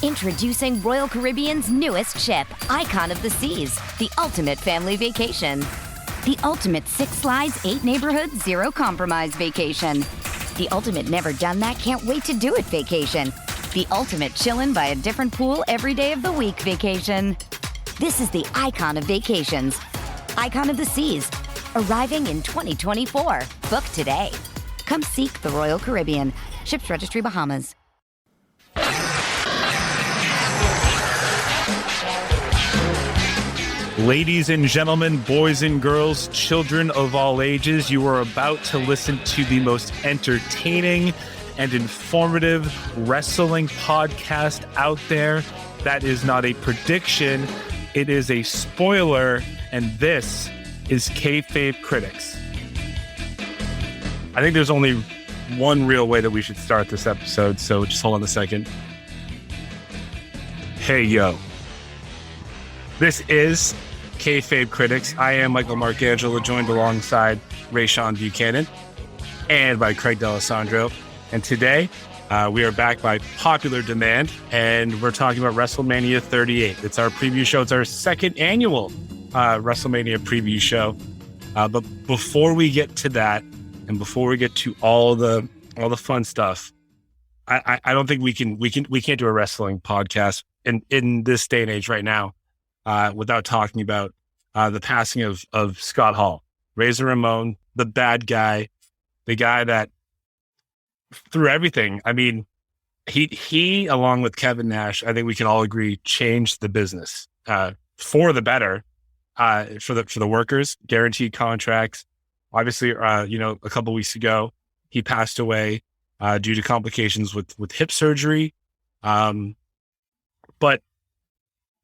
Introducing Royal Caribbean's newest ship, Icon of the Seas, the ultimate family vacation. The ultimate 6 slides, 8 neighborhoods, 0 compromise vacation. The ultimate never done that, can't wait to do it vacation. The ultimate chillin' by a different pool every day of the week vacation. This is the Icon of vacations. Icon of the Seas, arriving in 2024. Book today. Come seek the Royal Caribbean. Ships Registry, Bahamas. Ladies and gentlemen, boys and girls, children of all ages, you are about to listen to the most entertaining and informative wrestling podcast out there. That is not a prediction, it is a spoiler, and this is Kayfabe Critics. I think there's only one real way that we should start this episode, so just hold on a second. Hey, yo. This is Kayfabe Critics. I am Michael Marcangelo, joined alongside Rayshawn Buchanan and by Craig D'Alessandro. And today, we are back by popular demand, and we're talking about WrestleMania 38. It's our preview show. It's our second annual WrestleMania preview show. But before we get to that, and before we get to all the fun stuff, I don't think we can't do a wrestling podcast in this day and age right now without talking about the passing of Scott Hall, Razor Ramon, the bad guy, the guy that through everything. I mean, he along with Kevin Nash, I think we can all agree, changed the business for the better for the workers, guaranteed contracts. Obviously, a couple weeks ago, he passed away due to complications with hip surgery. But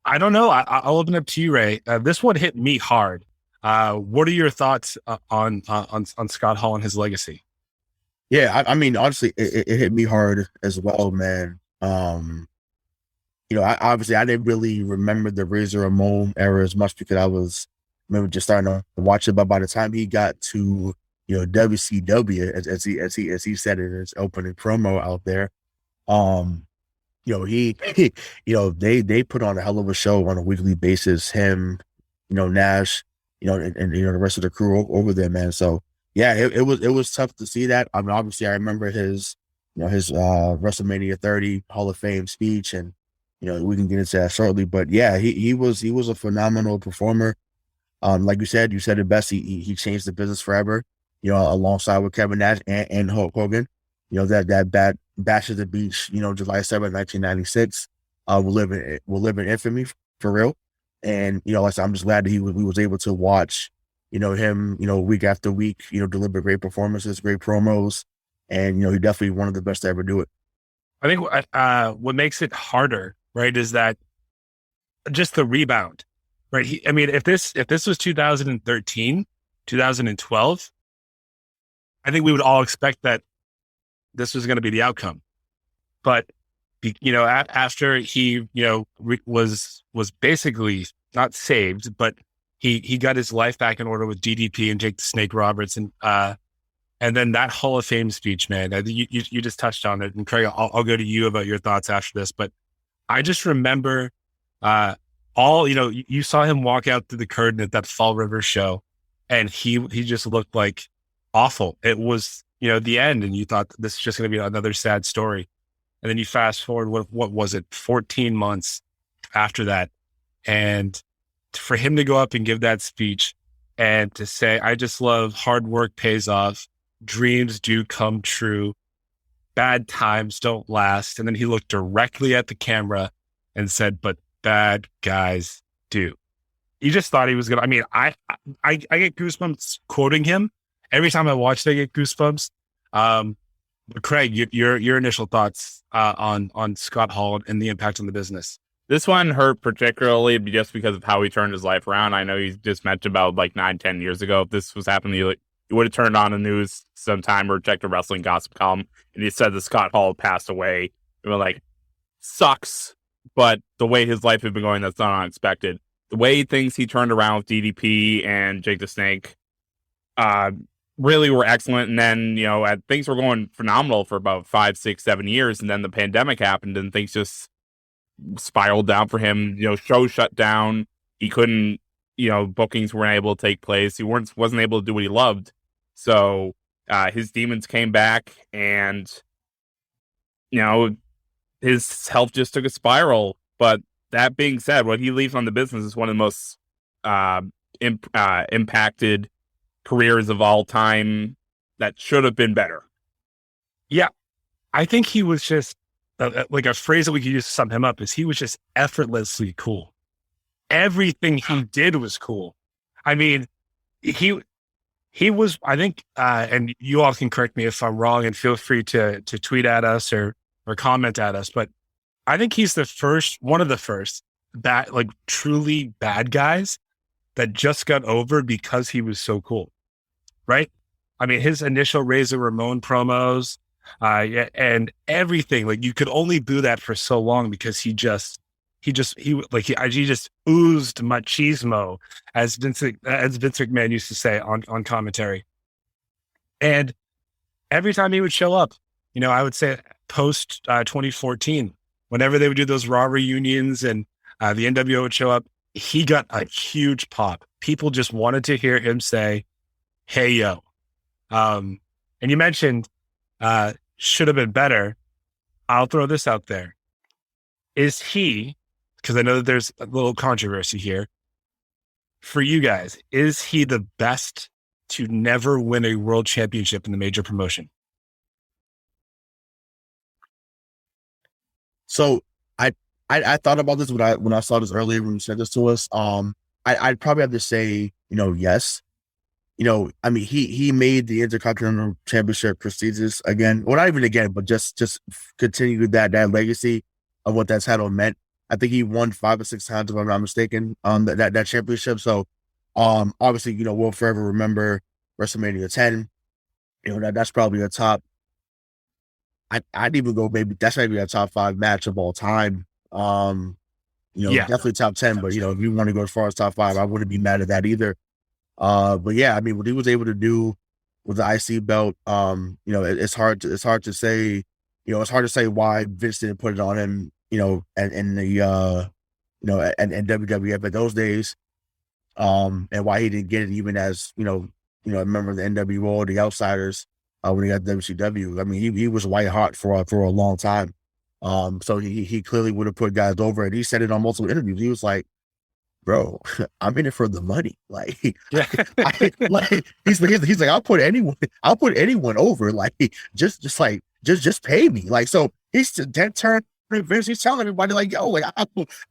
I don't know. I'll open up to you, Ray. This one hit me hard. What are your thoughts on Scott Hall and his legacy? Yeah, I mean, honestly, it hit me hard as well, man. I didn't really remember the Razor Ramon era as much because I remember just starting to watch it. But by the time he got to WCW, as he said in his opening promo out there, they put on a hell of a show on a weekly basis. Him, Nash, and the rest of the crew over there, man. So yeah, it was tough to see that. I mean, obviously, I remember his WrestleMania 30 Hall of Fame speech, and we can get into that shortly. But yeah, he was a phenomenal performer. Like you said it best. He changed the business forever. Alongside with Kevin Nash and Hulk Hogan. That bad Bash at the Beach, July 7th, 1996, will live in infamy for real. And like I said, I'm just glad that we was able to watch him week after week deliver great performances, great promos, and he definitely one of the best to ever do it. I think what makes it harder, right, is that just the rebound, right? If this was 2013, 2012, I think we would all expect that this was going to be the outcome. But, after he, was basically not saved, but he got his life back in order with DDP and Jake the Snake Roberts. And then that Hall of Fame speech, man, you just touched on it. And Craig, I'll go to you about your thoughts after this. But I just remember you saw him walk out through the curtain at that Fall River show, and he just looked like awful. It was, the end, and you thought this is just going to be another sad story. And then you fast forward, what was it, 14 months after that. And for him to go up and give that speech and to say, I just love hard work pays off, dreams do come true, bad times don't last. And then he looked directly at the camera and said, but bad guys do. You just thought he was going to, I get goosebumps quoting him. Every time I watch it, I get goosebumps. But Craig, your initial thoughts on Scott Hall and the impact on the business. This one hurt particularly just because of how he turned his life around. I know you just mentioned about like 9-10 years ago. If this was happening, you would have turned on the news sometime or checked a wrestling gossip column, and he said that Scott Hall passed away. And we're like, sucks. But the way his life had been going, that's not unexpected. The way things he turned around with DDP and Jake the Snake, really were excellent. And then, things were going phenomenal for about 5, 6, 7 years. And then the pandemic happened and things just spiraled down for him. Shows shut down. He couldn't, bookings weren't able to take place. He wasn't able to do what he loved. So his demons came back and, his health just took a spiral. But that being said, what he leaves on the business is one of the most impacted careers of all time that should have been better. Yeah. I think he was just like a phrase that we could use to sum him up is he was just effortlessly cool. Everything he did was cool. I mean, he was, I think, and you all can correct me if I'm wrong and feel free to tweet at us or comment at us, but I think he's one of the first truly bad guys that just got over because he was so cool. Right? I mean, his initial Razor Ramon promos, and everything, like you could only do that for so long because he just oozed machismo, as Vince McMahon used to say on commentary. And every time he would show up, I would say post 2014, whenever they would do those Raw reunions and the NWO would show up, he got a huge pop. People just wanted to hear him say, "Hey, yo." And you mentioned should have been better. I'll throw this out there. Is he, because I know that there's a little controversy here, for you guys, is he the best to never win a world championship in the major promotion? So I thought about this when I saw this earlier when you said this to us. I'd probably have to say, yes. I mean, he made the Intercontinental Championship prestigious again. Well, not even again, but just continue that legacy of what that title meant. I think he won 5 or 6 times, if I'm not mistaken, that championship. So, obviously, we'll forever remember WrestleMania 10. That's probably a top. I'd even go that's maybe a top 5 match of all time. Definitely top 10. But if you want to go as far as top 5, I wouldn't be mad at that either. But yeah, I mean, what he was able to do with the IC belt, it's hard to say, it's hard to say why Vince didn't put it on him, and WWF at those days, and why he didn't get it even as, a member of the NWO, the Outsiders, when he got WCW. I mean, he was white hot for a long time. So he clearly would have put guys over, and he said it on multiple interviews. He was like, "Bro, I'm in it for the money." Like, yeah. He's like, I'll put anyone over. Like, just pay me. Like, so he's dead turn. He's telling everybody like, "Yo, like,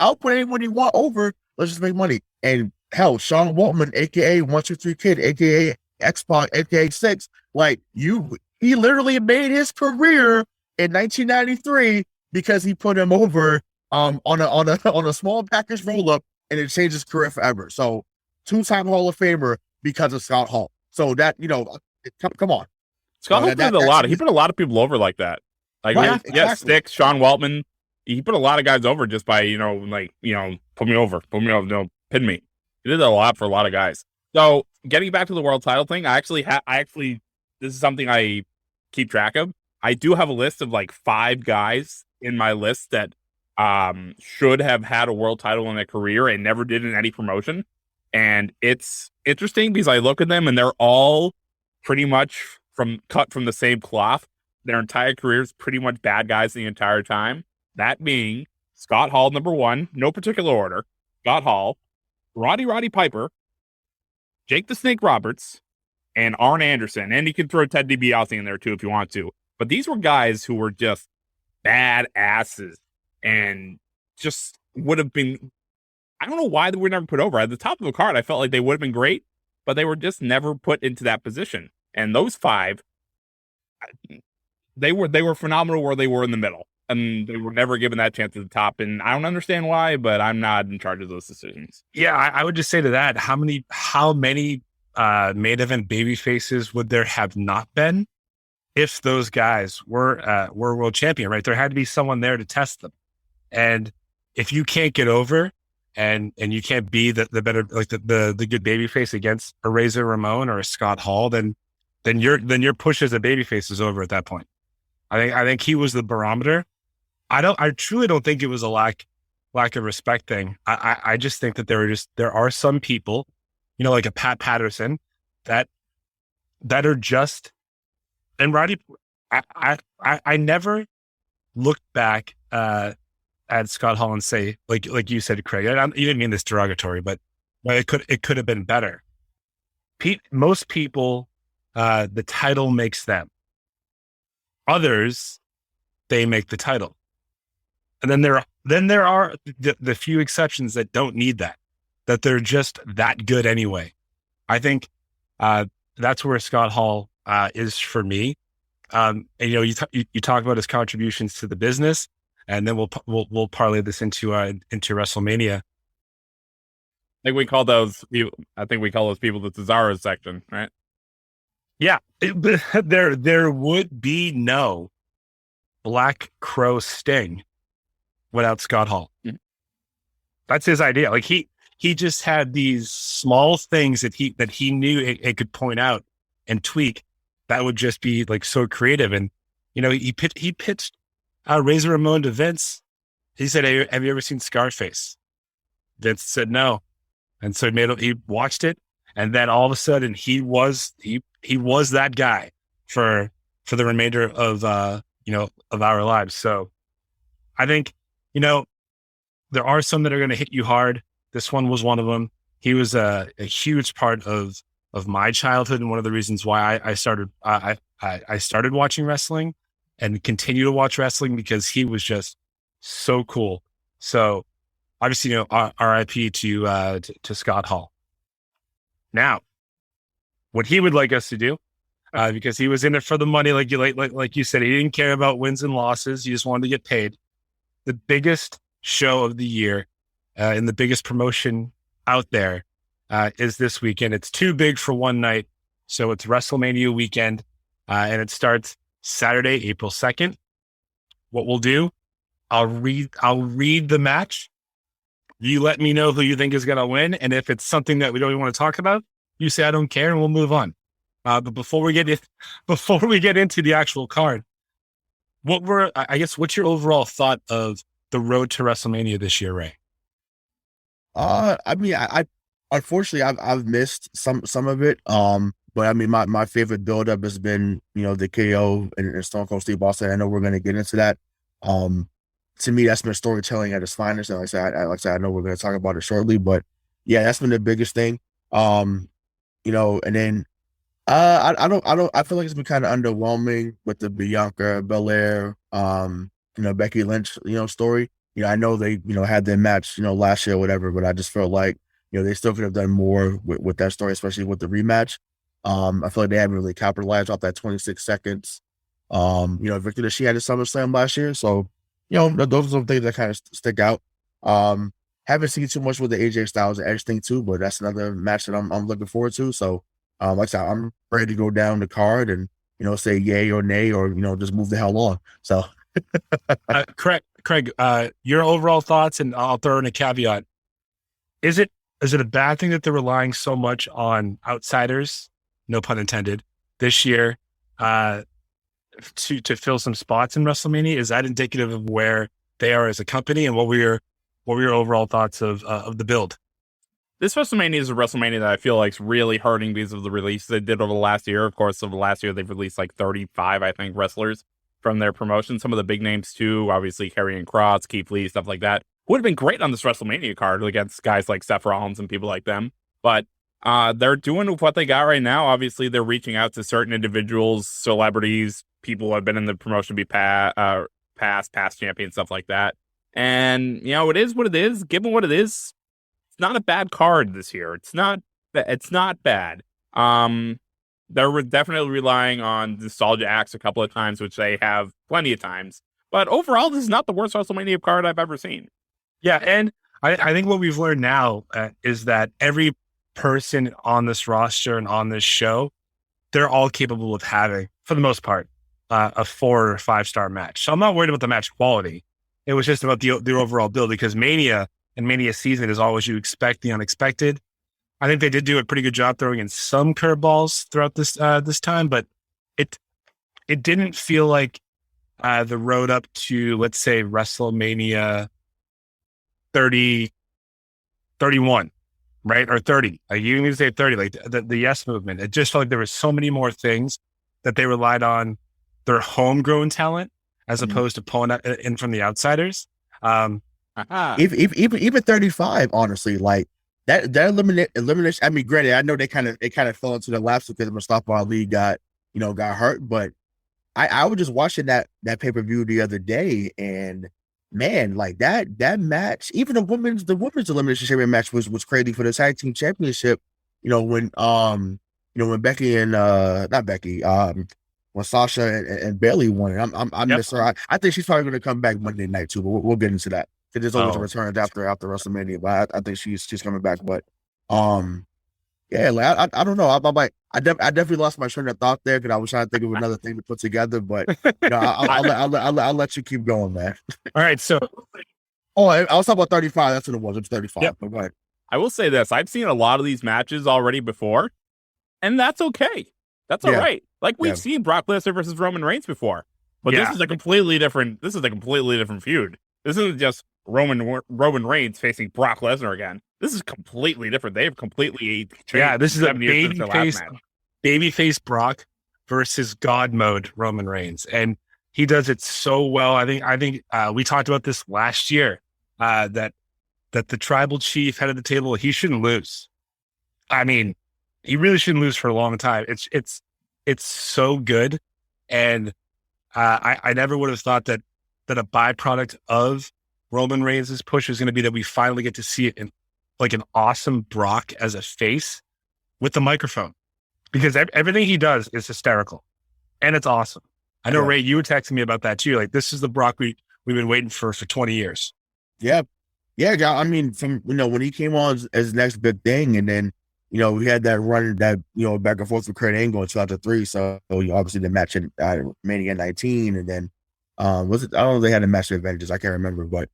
I'll put anyone you want over. Let's just make money." And hell, Sean Waltman, aka 123 Kid, aka X-Pac, aka Six, like he literally made his career in 1993 because he put him over on a small package roll up. And it changed his career forever. So 2-time Hall of Famer because of Scott Hall. So that, come on. Scott Hall did a lot. He put a lot of people over like that. Like, right, exactly. Sticks, Sean Waltman. He put a lot of guys over just by, put me over, no, pin me. He did a lot for a lot of guys. So getting back to the world title thing, I actually, this is something I keep track of. I do have a list of 5 guys in my list that should have had a world title in their career and never did in any promotion. And it's interesting because I look at them and they're all pretty much cut from the same cloth. Their entire careers pretty much bad guys the entire time. That being Scott Hall, number 1, no particular order. Scott Hall, Roddy Piper, Jake the Snake Roberts, and Arn Anderson. And you can throw Ted DiBiase in there too if you want to. But these were guys who were just bad asses. And just would have been, I don't know why they were never put over. At the top of the card, I felt like they would have been great, but they were just never put into that position. And those 5, they were phenomenal where they were in the middle. And they were never given that chance at the top. And I don't understand why, but I'm not in charge of those decisions. Yeah, I would just say to that, how many main event baby faces would there have not been if those guys were world champion, right? There had to be someone there to test them. And if you can't get over and you can't be the better, the good baby face against a Razor Ramon or a Scott Hall, then then your push as a babyface is over at that point. I think he was the barometer. I truly don't think it was a lack of respect thing. I just think that there are some people, like a Pat Patterson that are just, and Roddy, I never looked back at Scott Hall and say, like you said, Craig, you didn't mean this derogatory, but it could have been better. Most people, the title makes them. Others, they make the title. And then there are the few exceptions that don't need that they're just that good anyway. I think that's where Scott Hall is for me. And you talk about his contributions to the business, and then we'll parlay this into WrestleMania. I think we call those people the Cesaro section, right? Yeah, there would be no Black Crow Sting without Scott Hall. Mm-hmm. That's his idea. Like he just had these small things that he knew it could point out and tweak that would just be like so creative. And he pitched Razor Ramon to Vince. He said, "Hey, have you ever seen Scarface?" Vince said no, and so he watched it, and then all of a sudden he was that guy for the remainder of of our lives. So I think there are some that are going to hit you hard. This one was one of them. He was a huge part of my childhood, and one of the reasons why I started watching wrestling and continue to watch wrestling, because he was just so cool. So obviously, R.I.P. to Scott Hall. Now, what he would like us to do, because he was in it for the money, like you said, he didn't care about wins and losses. He just wanted to get paid. The biggest show of the year, and the biggest promotion out there, is this weekend. It's too big for one night, so it's WrestleMania weekend, and it starts Saturday, April 2nd. What we'll do, I'll read the match. You let me know who you think is going to win, and if it's something that we don't even want to talk about, you say I don't care, and we'll move on. But before we get into the actual card, what's your overall thought of the road to WrestleMania this year, Ray? I mean, I unfortunately I've missed some of it. But I mean, my favorite buildup has been, the KO and Stone Cold Steve Austin. I know we're going to get into that. To me, that's been storytelling at its finest. And like I said, I know we're going to talk about it shortly, but yeah, that's been the biggest thing. And then I feel like it's been kind of underwhelming with the Bianca Belair, Becky Lynch, story. I know they, had their match, last year or whatever, but I just felt like, they still could have done more with that story, especially with the rematch. I feel like they haven't really capitalized off that 26 seconds, victory that she had at SummerSlam last year. So, those are some things that kind of stick out. Haven't seen too much with the AJ Styles and Edge thing too, but that's another match that I'm looking forward to. So, like I said, I'm ready to go down the card and, say yay or nay, or, just move the hell on. So. Craig, your overall thoughts, and I'll throw in a caveat. Is it a bad thing that they're relying so much on outsiders, no pun intended, this year, to fill some spots in WrestleMania? Is that indicative of where they are as a company, and what were your overall thoughts of the build? This WrestleMania is a WrestleMania that I feel like is really hurting because of the release they did over the last year. Of course, over the last year, they've released like 35, I think, wrestlers from their promotion. Some of the big names too, obviously Karrion Kross, Keith Lee, stuff like that. Would have been great on this WrestleMania card against guys like Seth Rollins and people like them. But they're doing what they got right now. Obviously, they're reaching out to certain individuals, celebrities, people who have been in the promotion, past champions, stuff like that. And, it is what it is. Given what it is, it's not a bad card this year. It's not bad. They're definitely relying on nostalgia acts a couple of times, which they have plenty of times. But overall, this is not the worst WrestleMania card I've ever seen. Yeah, and I think what we've learned now is that every person on this roster and on this show, they're all capable of having, for the most part, a 4 or 5 star match. So I'm not worried about the match quality. It was just about the overall build, because Mania and Mania season is always you expect the unexpected. I think they did do a pretty good job throwing in some curveballs throughout this time, but it didn't feel like the road up to, let's say, WrestleMania 31, right? Or 30. Like you can say 30, like the Yes Movement. It just felt like there were so many more things that they relied on their homegrown talent as opposed to pulling in from the outsiders. Even 35, honestly, like that elimination. I mean, granted, I know it kind of fell into the laps because Mustafa Ali got hurt, but I was just watching that pay-per-view the other day, and man, like that match, even the women's elimination champion match was crazy for the tag team championship. When Becky and not Becky, when Sasha and Bailey won it. I miss her. I think she's probably going to come back Monday night too, but we'll get into that. There's always a return after WrestleMania, but I think she's coming back. But yeah, like I don't know. I definitely lost my train of thought there because I was trying to think of another thing to put together. But I'll let you keep going, man. All right. So, I was talking about 35. That's what it was. It's 35. Yep. But go ahead. I will say this: I've seen a lot of these matches already before, and that's okay. That's all right. Like we've seen Brock Lesnar versus Roman Reigns before, but this is a completely different. This is a completely different feud. This isn't just Roman Reigns facing Brock Lesnar again. This is completely different. They've completely changed. Yeah, this is a babyface Brock versus God mode Roman Reigns, and he does it so well. I think we talked about this last year. That the tribal chief head of the table, he shouldn't lose. I mean, he really shouldn't lose for a long time. It's so good, and I never would have thought that a byproduct of Roman Reigns' push is going to be that we finally get to see it in like an awesome Brock as a face with the microphone, because everything he does is hysterical and it's awesome. I know, Ray, you were texting me about that too. Like, this is the Brock we've been waiting for 20 years. Yeah. Yeah. I mean, from, when he came on as the next big thing, and then, we had that run that, back and forth with Kurt Angle in 2003. So obviously the match at Mania 19, and then, was it? I don't know if they had a match of Avengers. I can't remember, but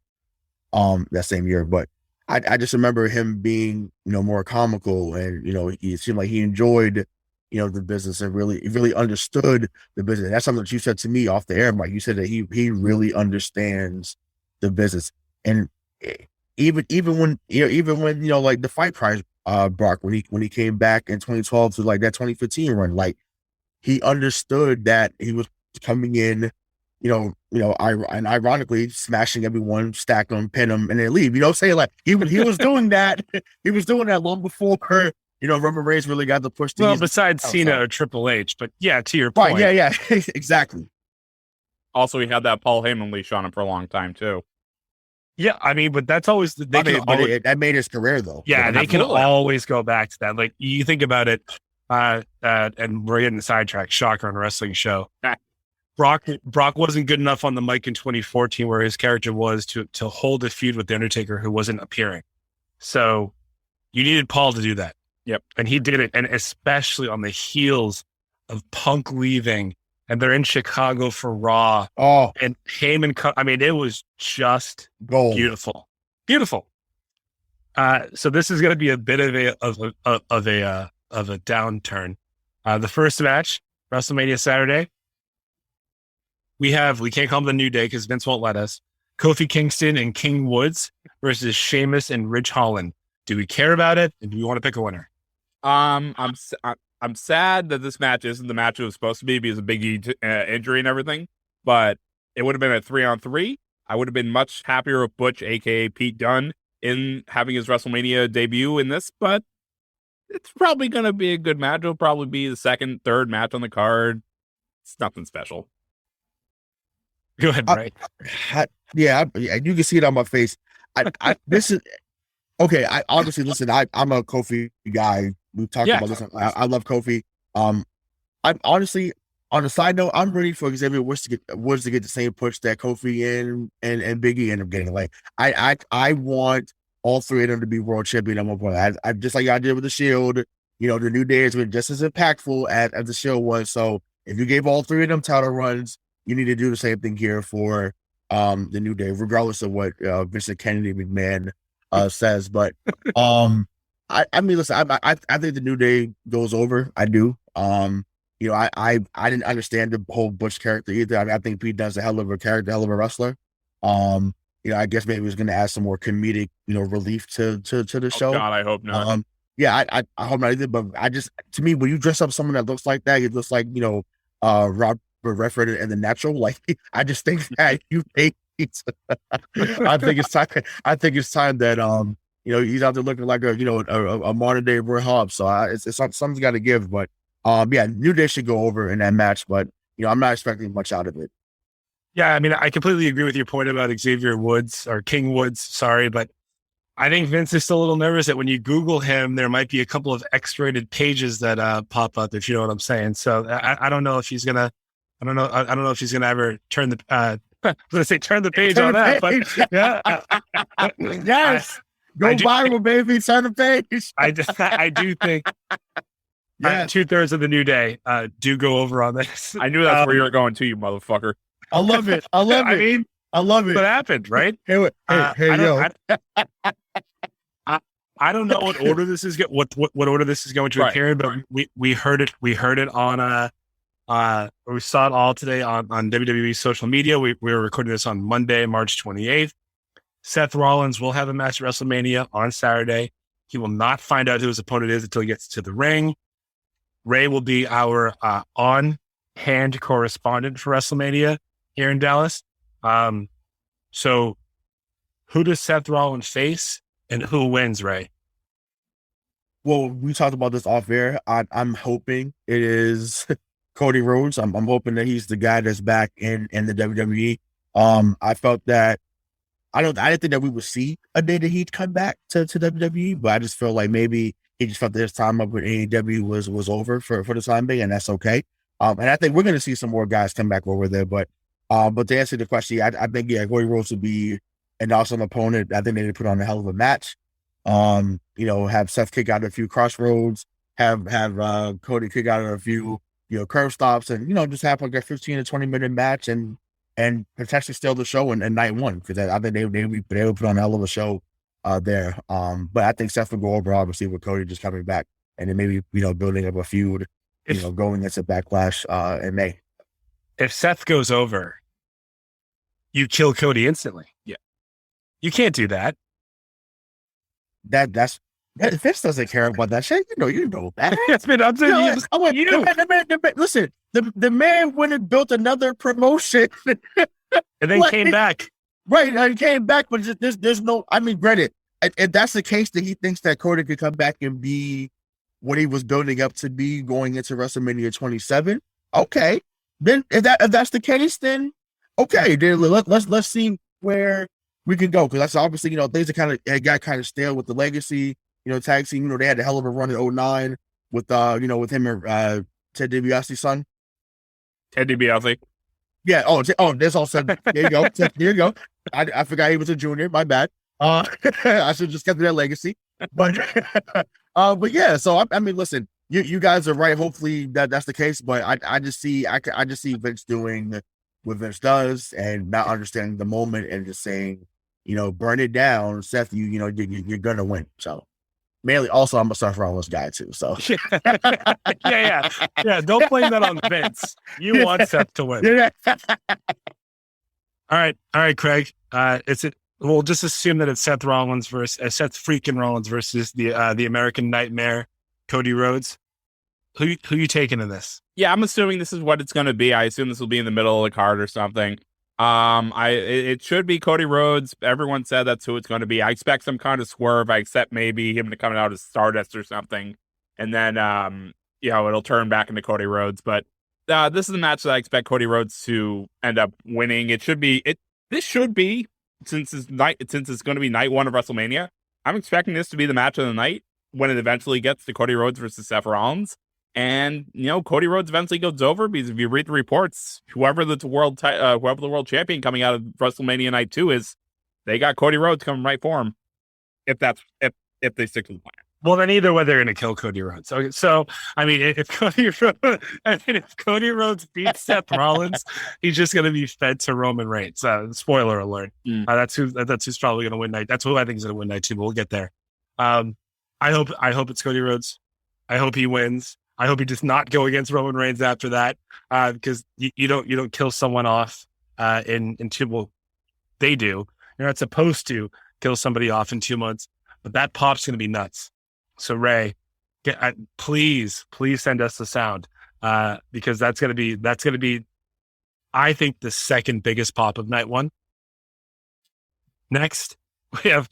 that same year. But I just remember him being, more comical, and he seemed like he enjoyed, the business, and really understood the business. That's something that you said to me off the air, Mike. You said that he really understands the business, and even when like the Fight Prize, Brock, when he came back in 2012 to like that 2015 run, like he understood that he was coming in, and ironically smashing everyone, stack them, pin them, and then leave. Saying like he was doing that. He was doing that long before Roman Reigns really got the push. Besides Cena or Triple H, but yeah, to your point, yeah, exactly. Also, he had that Paul Heyman leash on him for a long time too. Yeah, I mean, but that's always that made his career though. Yeah, they can always go back to that. Like, you think about it, and we're getting sidetracked. Shocker on a wrestling show. Brock wasn't good enough on the mic in 2014, where his character was to hold a feud with The Undertaker, who wasn't appearing. So you needed Paul to do that. Yep, and he did it, and especially on the heels of Punk leaving. And they're in Chicago for Raw. Oh, and Heyman. I mean, it was just gold. Beautiful. So this is going to be a bit of a downturn. The first match, WrestleMania Saturday. We can't call him the New Day because Vince won't let us. Kofi Kingston and King Woods versus Sheamus and Ridge Holland. Do we care about it? And do we want to pick a winner? I'm sad that this match isn't the match it was supposed to be because of Big E injury and everything, but it would have been a 3-on-3. I would have been much happier with Butch, aka Pete Dunne, in having his WrestleMania debut in this, but it's probably going to be a good match. It'll probably be the second, third match on the card. It's nothing special. Go ahead, Ray. You can see it on my face. This is okay. I obviously listen. I'm a Kofi guy. We talked about this. I love Kofi. I'm honestly, on a side note, I'm ready for Xavier Woods to get the same push that Kofi and Big E end up getting. Like I want all three of them to be world champion at one point. I just like I did with the Shield. The New Day has been just as impactful as the Shield was. So if you gave all three of them title runs, you need to do the same thing here for the New Day, regardless of what Vincent Kennedy McMahon says. But I mean, listen, I think the New Day goes over. I do. I didn't understand the whole Butch character either. I think Pete Dunne's a hell of a character, hell of a wrestler. I guess maybe he's going to add some more comedic, relief to the show. God, I hope not. Yeah, I hope not either. But to me, when you dress up someone that looks like that, it looks like Robert Redford and the Natural. Like, I just think that you think I think it's time. I think it's time that he's out there looking like a modern day Roy Hobbs. So it's something's got to give. But New Day should go over in that match. But I'm not expecting much out of it. Yeah, I mean, I completely agree with your point about Xavier Woods or King Woods. Sorry, but I think Vince is still a little nervous that when you Google him, there might be a couple of X-rated pages that pop up, if you know what I'm saying. So I don't know if she's gonna. I don't know if she's gonna ever turn the. I was gonna say turn the page on that, but yeah. Yes, go viral, baby. Turn the page. I do think. Yeah, 2/3 of the New Day do go over on this. I knew that's where you were going to, you motherfucker. I love it. I love it. I mean, I love it. What happened, right? Hey, yo. I don't know what order this is. What order this is going to appear in, but we heard it. We heard it on we saw it all today on WWE social media. We were recording this on Monday, March 28th. Seth Rollins will have a match at WrestleMania on Saturday. He will not find out who his opponent is until he gets to the ring. Ray will be our on-hand correspondent for WrestleMania here in Dallas. So who does Seth Rollins face and who wins, Ray? Well, we talked about this off air. I'm hoping it is Cody Rhodes. I'm hoping that he's the guy that's back in the WWE. I felt that I didn't think that we would see a day that he'd come back to WWE, but I just feel like maybe he just felt that his time up with AEW was over for the time being, and that's okay. And I think we're going to see some more guys come back over there. But to answer the question, I think Cody Rhodes would be an awesome opponent. I think they would put on a hell of a match. Have Seth kick out a few crossroads, have Cody kick out a few curve stops, and just have like a 15 to 20-minute match and potentially steal the show in night one, because I think they would put on a hell of a show there. But I think Seth would go over, obviously, with Cody just coming back and then maybe building up a feud, going into Backlash in May. If Seth goes over, you kill Cody instantly. Yeah, you can't do that. Vince doesn't care about that shit. You know that. Listen, the man went and built another promotion, and then came back. Right, and came back, but there's no. I mean, granted, if that's the case, that he thinks that Cody could come back and be what he was building up to be going into WrestleMania 27. Okay, then if that's the case, then okay, then let's see where we can go, because that's obviously things that got kind of stale with the legacy. Tag team, they had a hell of a run in 2009 with with him and Ted DiBiase's son. Ted DiBiase. Yeah. That's all said. There you go. There you go. I forgot he was a junior. My bad. I should just kept that legacy. But yeah. So I mean, listen, you guys are right. Hopefully that's the case. But I just see Vince doing what Vince does and not understanding the moment and just saying, burn it down, Seth. You're gonna win. So. Mainly, also, I'm a Seth Rollins guy too. So, yeah. Don't blame that on Vince. You want Seth to win. All right, Craig. We'll just assume that it's Seth Rollins versus Seth freaking Rollins versus the American Nightmare, Cody Rhodes. Who you taking in this? Yeah, I'm assuming this is what it's going to be. I assume this will be in the middle of the card or something. It should be Cody Rhodes. Everyone said that's who it's going to be. I expect some kind of swerve. I expect maybe him to come out as Stardust or something, and then it'll turn back into Cody Rhodes. But this is a match that I expect Cody Rhodes to end up winning. This should be since it's going to be night one of WrestleMania. I'm expecting this to be the match of the night when it eventually gets to Cody Rhodes versus Seth Rollins. And, Cody Rhodes eventually goes over, because if you read the reports, whoever the world champion coming out of WrestleMania Night 2 is, they got Cody Rhodes coming right for him. If they stick to the plan. Well, then either way, they're going to kill Cody Rhodes. Okay, so, I mean, if Cody Rhodes beats Seth Rollins, he's just going to be fed to Roman Reigns. Spoiler alert. That's who's probably going to win night. That's who I think is going to win night 2, but we'll get there. I hope it's Cody Rhodes. I hope he wins. I hope he does not go against Roman Reigns after that, because you don't kill someone off in 2. Well, they do. You're not supposed to kill somebody off in 2 months, but that pop's going to be nuts. So Ray, please send us the sound, because that's going to be, I think, the second biggest pop of night 1. Next, we have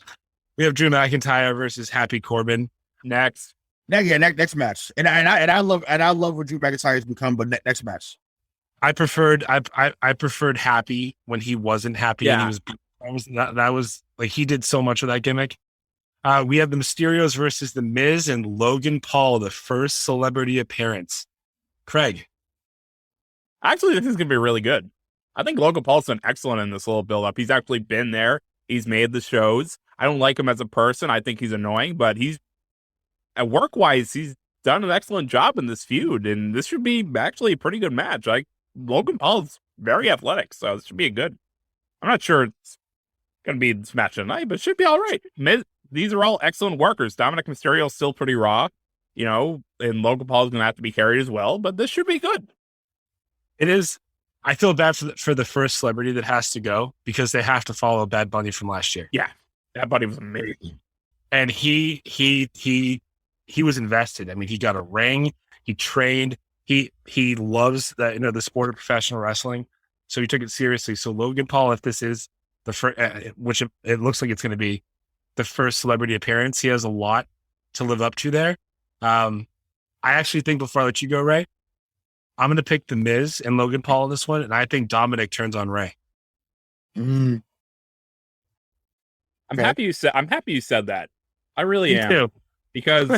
Drew McIntyre versus Happy Corbin. Next match. And I love what Drew McIntyre has become, but next match. I preferred Happy when he wasn't happy. Yeah. And that was like, he did so much of that gimmick. We have the Mysterios versus the Miz and Logan Paul, the first celebrity appearance. Craig. Actually, this is going to be really good. I think Logan Paul's been excellent in this little build-up. He's actually been there. He's made the shows. I don't like him as a person. I think he's annoying, but at work-wise, he's done an excellent job in this feud, and this should be actually a pretty good match. Like, Logan Paul's very athletic, so this should be good. I'm not sure it's going to be this match tonight, but it should be all right. These are all excellent workers. Dominic Mysterio's still pretty raw, and Logan Paul's going to have to be carried as well, but this should be good. It is. I feel bad for the first celebrity that has to go, because they have to follow Bad Bunny from last year. Yeah, Bad Bunny was amazing. And he was invested. I mean, he got a ring, he trained, he loves the sport of professional wrestling. So he took it seriously. So Logan Paul, if this is the first, which it looks like it's going to be the first celebrity appearance, he has a lot to live up to there. I actually think, before I let you go, Ray, I'm going to pick the Miz and Logan Paul in this one, and I think Dominic turns on Ray. Mm. I'm happy you said that. I really am. Too. Because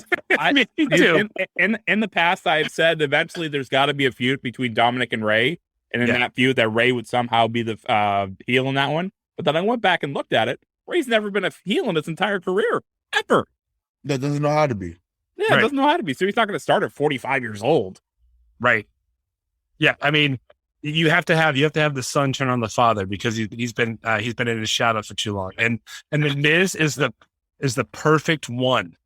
Me too. In the past, I've said eventually there's got to be a feud between Dominic and Ray, and in that feud, that Ray would somehow be the heel in that one. But then I went back and looked at it. Ray's never been a heel in his entire career, ever. That doesn't know how to be. Yeah, right. Doesn't know how to be. So he's not going to start at 45 years old. Right. Yeah, I mean, you have to have the son turn on the father, because he's been in his shadow for too long, and the Miz is the perfect one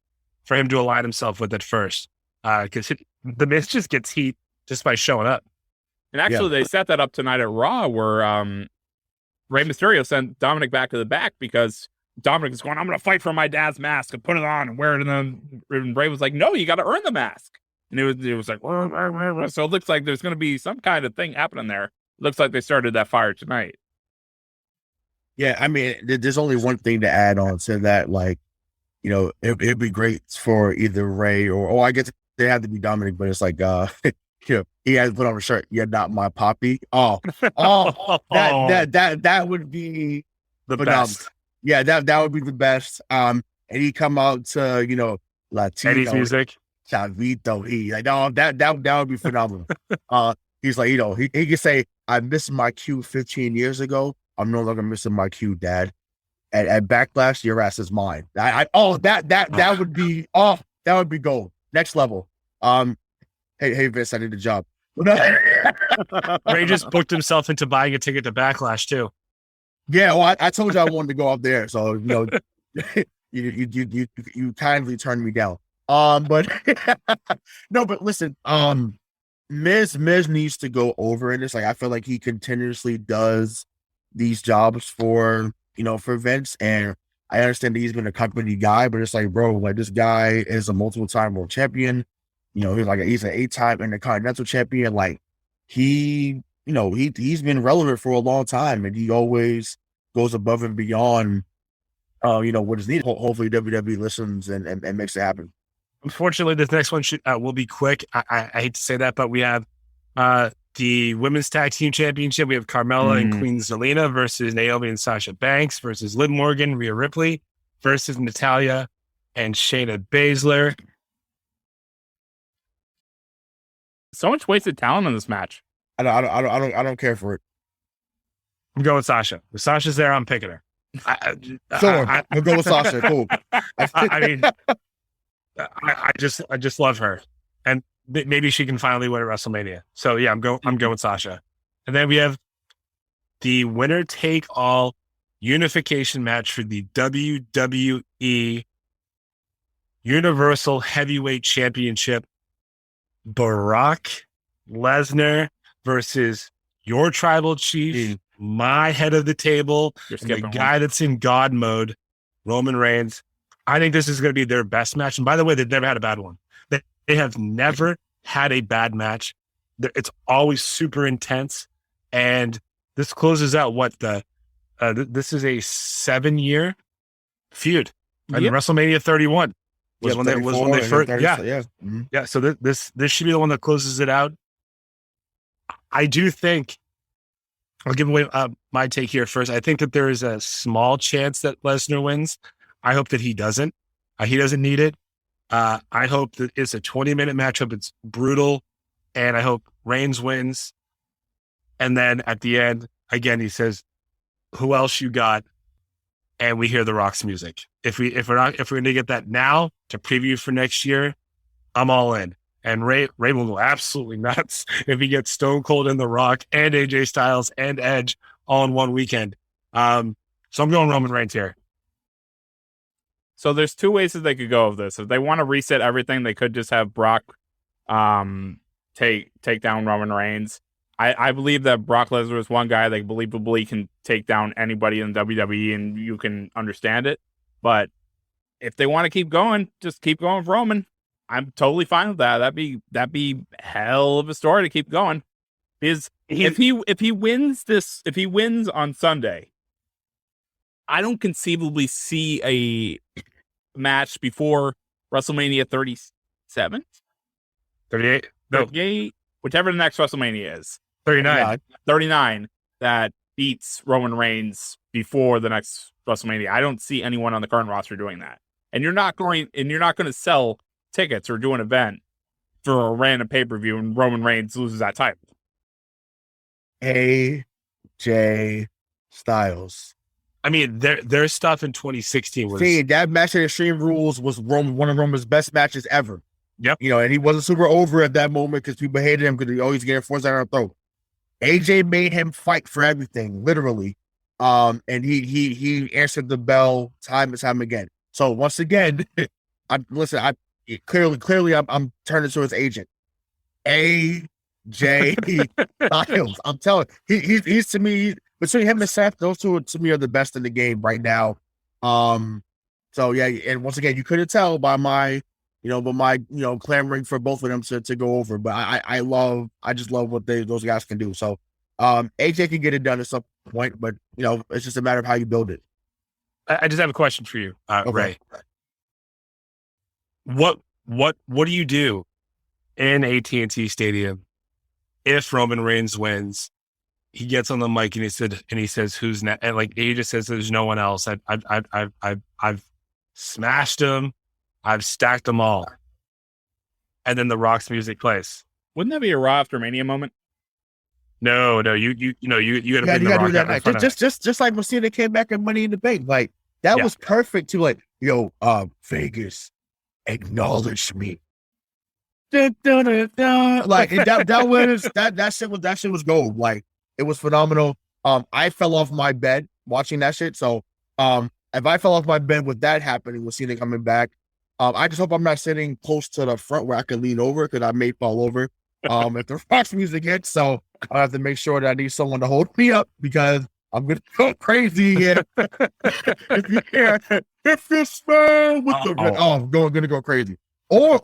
for him to align himself with at first, because the Miz just gets heat just by showing up. And actually, they set that up tonight at Raw, where Rey Mysterio sent Dominic back to the back, because Dominic is going, "I'm going to fight for my dad's mask and put it on and wear it." And then Rey was like, "No, you got to earn the mask." And it was like, so it looks like there's going to be some kind of thing happening there. Looks like they started that fire tonight. Yeah, I mean, there's only one thing to add on to that. Like, it'd be great for either Ray or I guess they have to be Dominic, but it's like, he has to put on a shirt. "You're not my poppy." Oh, that would be the phenomenal. Best. Yeah, that would be the best. And he come out to Latino Eddie's music. Chavito, that would be phenomenal. He's like, he can say, "I missed my cue 15 years ago. I'm no longer missing my cue, Dad. At Backlash, your ass is mine." That would be that would be gold. Next level. Hey Vince, I need a job. Ray just booked himself into buying a ticket to Backlash too. Yeah, well, I told you I wanted to go up there, so you kindly turned me down. But no, but listen, Miz needs to go over in this. Like, I feel like he continuously does these jobs for Vince, and I understand that he's been a company guy, but it's like, bro, like, this guy is a multiple-time world champion. He's an 8-time Intercontinental champion. Like, he's been relevant for a long time, and he always goes above and beyond, what is needed. Hopefully WWE listens and makes it happen. Unfortunately, this next one will be quick. I hate to say that, but we have the Women's Tag Team Championship. We have Carmella and Queen Zelina versus Naomi and Sasha Banks versus Liv Morgan, Rhea Ripley versus Natalya and Shayna Baszler. So much wasted talent in this match. I don't care for it. I'm going with Sasha. If Sasha's there, I'm picking her. We'll go with Sasha. Cool. I mean, I just love her, and maybe she can finally win at WrestleMania. So yeah, I'm going with Sasha. And then we have the winner take all unification match for the WWE Universal Heavyweight Championship. Brock Lesnar versus your tribal chief, my head of the table, and the guy that's in God mode, Roman Reigns. I think this is going to be their best match. And by the way, they've never had a bad one. They have never had a bad match. It's always super intense. And this closes out this is a 7-year feud. I mean, WrestleMania 31 was when they first. Yeah. So this should be the one that closes it out. I do think I'll give away my take here first. I think that there is a small chance that Lesnar wins. I hope that he doesn't. He doesn't need it. I hope that it's a 20-minute matchup. It's brutal, and I hope Reigns wins. And then at the end, again, he says, "Who else you got?" And we hear The Rock's music. If we're going to get that now to preview for next year, I'm all in. And Ray will go absolutely nuts if he gets Stone Cold and The Rock and AJ Styles and Edge all in one weekend. So I'm going Roman Reigns here. So there's two ways that they could go with this. If they want to reset everything, they could just have Brock take down Roman Reigns. I believe that Brock Lesnar is one guy that believably can take down anybody in WWE, and you can understand it. But if they want to keep going, just keep going with Roman. I'm totally fine with that. That'd be hell of a story to keep going. Because if he wins on Sunday, I don't conceivably see a match before WrestleMania 37, 38, 38, whichever the next WrestleMania is. 39 that beats Roman Reigns before the next WrestleMania. I don't see anyone on the current roster doing that. And you're not going to sell tickets or do an event for a random pay-per-view and Roman Reigns loses that title. AJ Styles. I mean, their stuff in 2016 was... See, that match at Extreme Rules was one of Roman's best matches ever. Yep. And he wasn't super over at that moment because people hated him because he always getting forced out of the throat. AJ made him fight for everything, literally. And he answered the bell time and time again. So once again, I'm clearly I'm turning to his agent. AJ Styles. I'm telling you, he's to me, between him and Seth, those two to me are the best in the game right now. So yeah, and once again, you couldn't tell by my clamoring for both of them to go over. But I just love what those guys can do. So AJ can get it done at some point, but it's just a matter of how you build it. I just have a question for you, Okay. Ray. What do you do in AT&T Stadium if Roman Reigns wins? He gets on the mic and he says, "Who's next?" And like AJ says, "There's no one else. I've smashed them. I've stacked them all." And then The Rock's music plays. Wouldn't that be a Raw after Mania moment? No, you got to bring The Rock do that night. Just like when Cena came back and Money in the Bank, like that was perfect to Vegas, acknowledge me. Like that shit was gold. Like it was phenomenal. I fell off my bed watching that shit. So if I fell off my bed with that happening, with Cena coming back, I just hope I'm not sitting close to the front where I can lean over because I may fall over if the Fox music hits. So I have to make sure that I need someone to hold me up because I'm gonna go crazy here. If you smell with I'm gonna go crazy. Or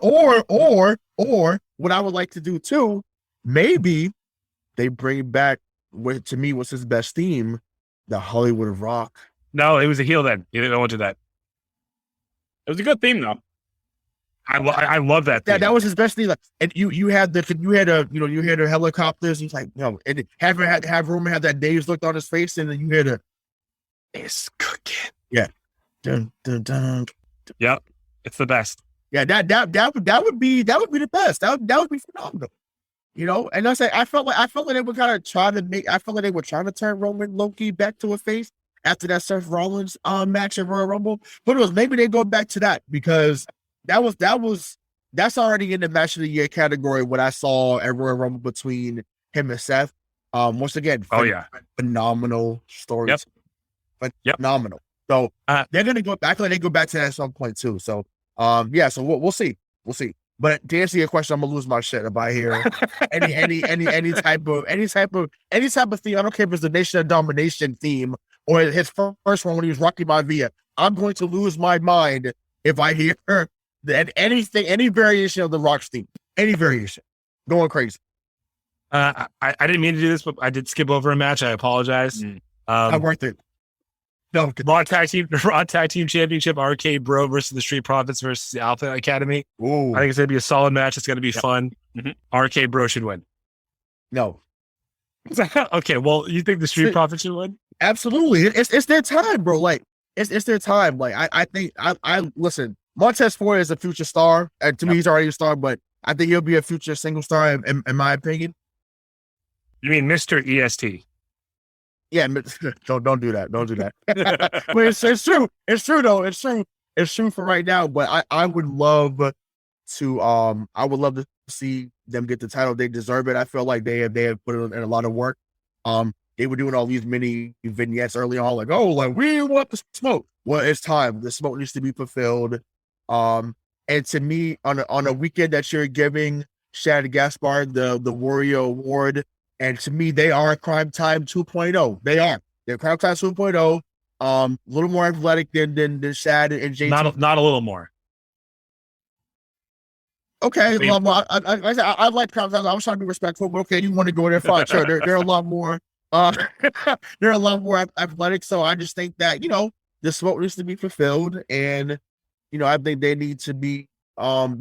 what I would like to do too, maybe they bring back what to me was his best theme, the Hollywood Rock. No, it was a heel then. You didn't want to do that. It was a good theme though. I love that theme. Yeah, that was his best theme. Like, and you had the helicopters. He's like, and have Roman have that dazed look on his face, and then you hear the "It's cooking." Yeah. Dun, dun, dun. Yep. It's the best. Yeah, that would be the best. That would be phenomenal. And I felt like they were kind of trying to I felt like they were trying to turn Roman Loki back to a face after that Seth Rollins match at Royal Rumble. But it was maybe they go back to that because that's already in the match of the year category what I saw at Royal Rumble between him and Seth. Once again, phenomenal stories. Yep. Phenomenal. So they're gonna go back. They go back to that at some point too. So Yeah, so we'll see. We'll see. But to answer your question, I'm gonna lose my shit if I hear any type of theme. I don't care if it's the Nation of Domination theme or his first one when he was Rocky Maivia. I'm going to lose my mind if I hear that any variation of the Rock's theme, any variation, going crazy. I didn't mean to do this, but I did skip over a match. I apologize. Not worth it. No, Raw Tag Team Championship, Arcade Bro versus the Street Profits versus the Alpha Academy. Ooh. I think it's going to be a solid match. It's going to be fun. Mm-hmm. Arcade Bro should win. No. Okay, well, you think the Street Profits should win? Absolutely. It's their time, bro. Like, it's their time. Like, I think, I listen, Montez Ford is a future star. And to me, he's already a star, but I think he'll be a future single star, in my opinion. You mean Mr. EST? Yeah, don't do that. Don't do that. But it's true. It's true though. It's true. It's true for right now. But I would love to see them get the title. They deserve it. I feel like they have put in a lot of work. They were doing all these mini vignettes early on, like, oh, like we want the smoke. Well, it's time. The smoke needs to be fulfilled. And to me, on a weekend that you're giving Shad Gaspard the Warrior Award. And to me, they are Crime Time 2.0. They are. They're Crime Time 2.0. A little more athletic than Shad and JT. Not a little more. Okay. Well, I like Crime Time. I was trying to be respectful, but okay, you want to go there, fine. Sure. They're a lot more. They're a lot more athletic. So I just think that the smoke needs to be fulfilled, and I think they need to be crown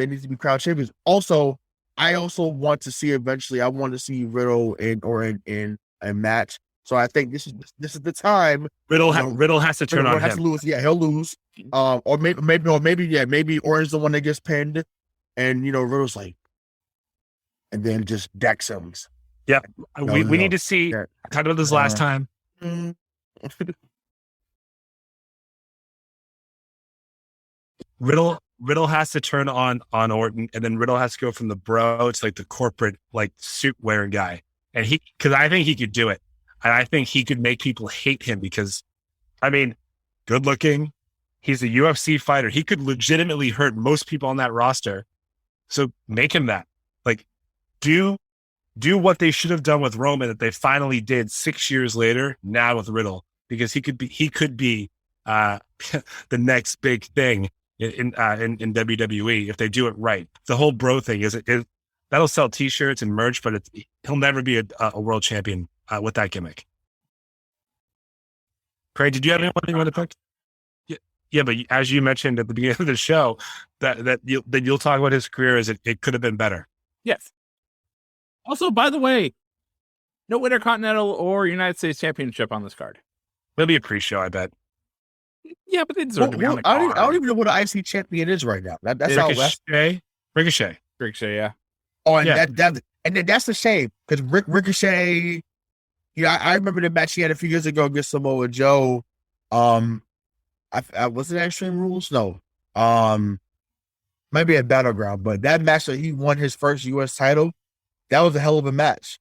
champions. Also, I also want to see eventually. I want to see Riddle in a match. So I think this is the time. Riddle has to turn on him. Has to lose. Yeah, he'll lose. Or maybe Orange the one that gets pinned, and Riddle's like, and then just decks him. Yeah, we need to see. I talked about this last time. Riddle has to turn on Orton, and then Riddle has to go from the bro to like the corporate suit wearing guy, and because I think he could do it, and I think he could make people hate him because, I mean, good looking, he's a UFC fighter, he could legitimately hurt most people on that roster, so make him that. Do what they should have done with Roman that they finally did 6 years later now with Riddle, because he could be the next big thing in WWE if they do it right. The whole bro thing is that'll sell T-shirts and merch, but he'll never be a world champion with that gimmick. Craig, did you have anyone you want to pick? Yeah, but as you mentioned at the beginning of the show, that you'll talk about his career as it could have been better. Yes. Also, by the way, no Intercontinental or United States Championship on this card. Maybe a pre-show, I bet. Yeah, but they deserve to be on the card. I don't even know what an IC champion is right now. That's how Ricochet, yeah. Oh, and yeah. And then that's a shame because Ricochet. I remember the match he had a few years ago against Samoa Joe. Was it Extreme Rules? No. Maybe at Battleground, but that match that he won his first U.S. title, that was a hell of a match.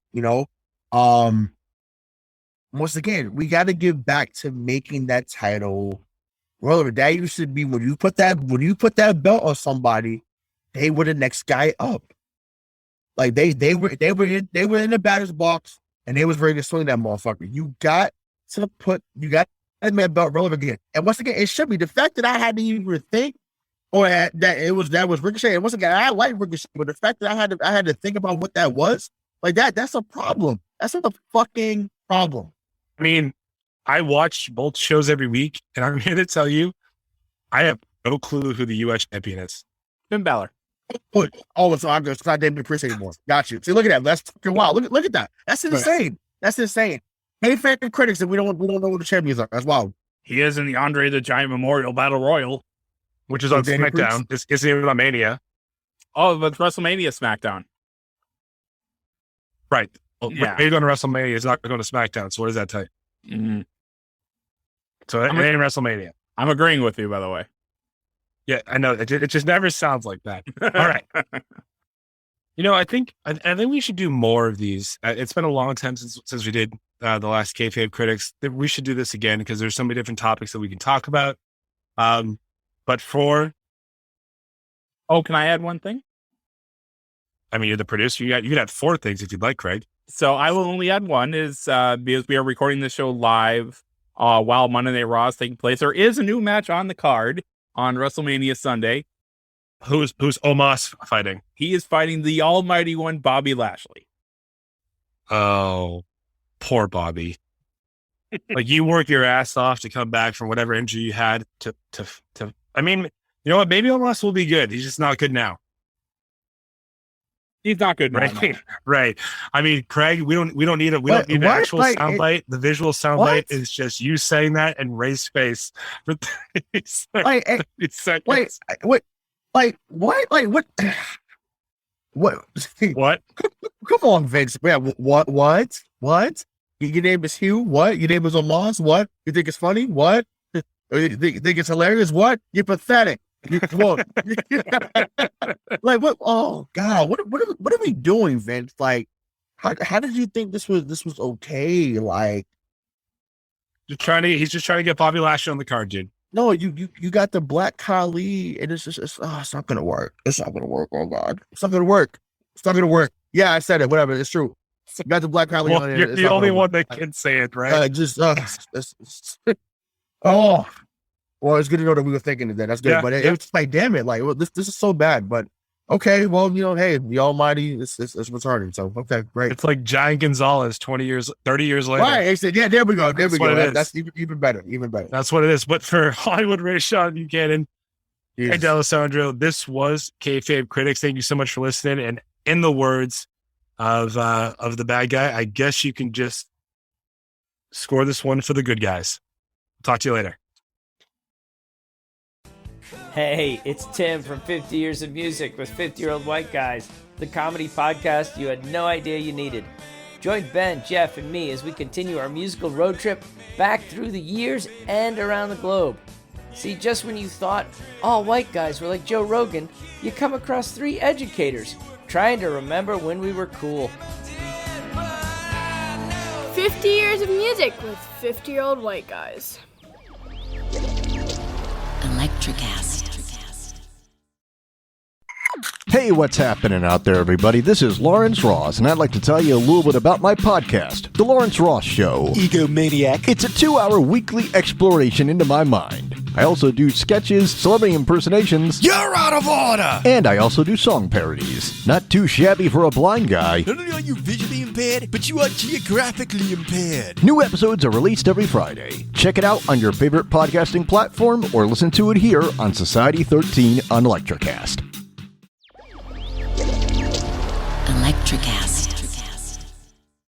Once again, we got to give back to making that title relevant. That used to be when you put that belt on somebody, they were the next guy up. Like they were in the batter's box and they was ready to swing that motherfucker. You got to make that belt relevant again. And once again, it should be the fact that I had to even think, or that was Ricochet. And once again, I like Ricochet, but the fact that I had to think about what that was, that's a problem. That's not a fucking problem. I mean, I watch both shows every week, and I'm here to tell you, I have no clue who the U.S. champion is. Finn Balor. Oh, so I'm just not damn appreciate anymore. Got you. See, look at that. That's fucking wild. Look at that. That's insane. That's insane. Hey, fan critics, and we don't know who the champions are. That's wild. He is in the Andre the Giant Memorial Battle Royal, which is on SmackDown. It's even on Mania. Oh, but WrestleMania SmackDown. Right. Well, yeah. He's going to WrestleMania. He's not going to SmackDown. So what does that tell you? Mm-hmm. So it ain't WrestleMania. I'm agreeing with you, by the way. Yeah, I know. It just never sounds like that. All right. I think we should do more of these. It's been a long time since we did the last Kayfabe Critics. We should do this again because there's so many different topics that we can talk about. But for Oh, can I add one thing? I mean, you're the producer. You can add 4 things if you'd like, Craig. So I will only add one is because we are recording the show live while Monday Night Raw is taking place. There is a new match on the card on WrestleMania Sunday. Who's Omos fighting? He is fighting the almighty one, Bobby Lashley. Oh, poor Bobby. Like, you work your ass off to come back from whatever injury you had to I mean, you know what? Maybe Omos will be good. He's just not good now. He's not good now. Right. Right. I mean, Craig, we don't need the actual soundbite. The visual soundbite is just you saying that and Ray's face for 30 seconds. What? Come on, Vince. Yeah, what? Your name is Hugh? What? Your name is Omos? What? You think it's funny? What? You think it's hilarious? What? You're pathetic. Like, what? Oh God, what are we doing, Vince? Like, how did you think this was okay? Like, he's just trying to get Bobby Lashley on the card, dude. no, you got the Black Khali, and it's not gonna work. It's not gonna work. Oh God, it's not gonna work. It's not gonna work. Yeah, I said it. Whatever. It's true. You got the Black Khali. Well, you're the only one that can say it, right? Well, it's good to know that we were thinking of that. That's good. Yeah, but it's like, damn it, like, well, this is so bad. But okay, well, hey, the Almighty is returning. So okay, great. It's like Giant Gonzalez 30 years later. Right. I said, yeah, there we go. That's even better. That's what it is. But for Hollywood Rayshawn Buchanan and D'Alessandro, this was Kayfabe Critics. Thank you so much for listening. And in the words of the bad guy, I guess you can just score this one for the good guys. Talk to you later. Hey, it's Tim from 50 Years of Music with 50-Year-Old White Guys, the comedy podcast you had no idea you needed. Join Ben, Jeff, and me as we continue our musical road trip back through the years and around the globe. See, just when you thought all white guys were like Joe Rogan, you come across 3 educators trying to remember when we were cool. 50 Years of Music with 50-Year-Old White Guys. Electricast. Hey, what's happening out there, everybody? This is Lawrence Ross, and I'd like to tell you a little bit about my podcast, The Lawrence Ross Show. Egomaniac. It's a 2-hour weekly exploration into my mind. I also do sketches, celebrity impersonations. You're out of order! And I also do song parodies. Not too shabby for a blind guy. Not only are you visually impaired, but you are geographically impaired. New episodes are released every Friday. Check it out on your favorite podcasting platform or listen to it here on Society 13 on Electricast. Electricast.